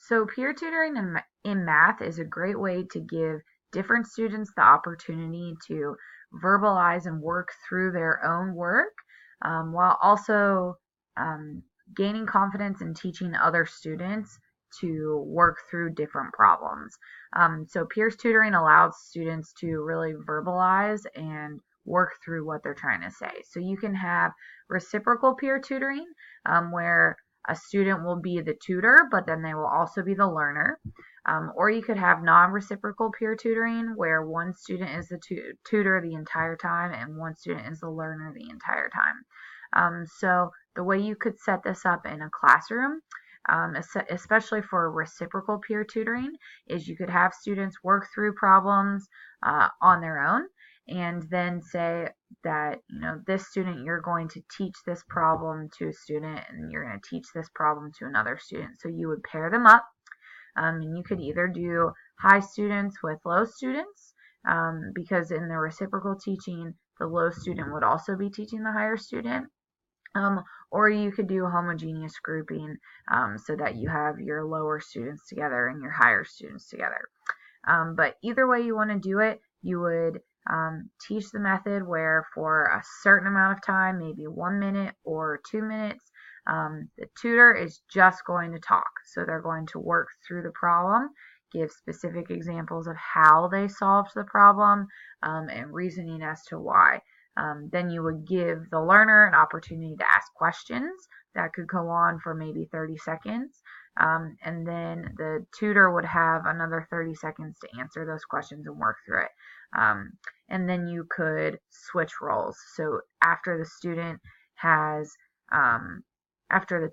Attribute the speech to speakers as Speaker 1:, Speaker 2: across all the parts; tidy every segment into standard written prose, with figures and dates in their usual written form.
Speaker 1: So peer tutoring in math is a great way to give different students the opportunity to verbalize and work through their own work, while also um, gaining confidence in teaching other students to work through different problems. So peer tutoring allows students to really verbalize and work through what they're trying to say. So you can have reciprocal peer tutoring, where a student will be the tutor, but then they will also be the learner. Or you could have non-reciprocal peer tutoring, where one student is the tutor the entire time and one student is the learner the entire time. So the way you could set this up in a classroom, especially for reciprocal peer tutoring, is you could have students work through problems on their own, and then say that, this student, you're going to teach this problem to a student, and you're going to teach this problem to another student. So you would pair them up, and you could either do high students with low students, because in the reciprocal teaching, the low student would also be teaching the higher student. Or you could do homogeneous grouping, so that you have your lower students together and your higher students together. But either way you want to do it, you would teach the method where for a certain amount of time, maybe 1 minute or 2 minutes, the tutor is just going to talk. So they're going to work through the problem, give specific examples of how they solved the problem, and reasoning as to why. Then you would give the learner an opportunity to ask questions that could go on for maybe 30 seconds. And then the tutor would have another 30 seconds to answer those questions and work through it. And then you could switch roles. So after the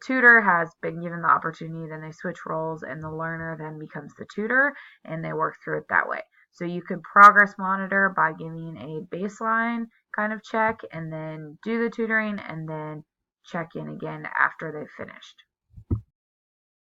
Speaker 1: tutor has been given the opportunity, then they switch roles and the learner then becomes the tutor and they work through it that way. So you could progress monitor by giving a baseline kind of check and then do the tutoring and then check in again after they've finished.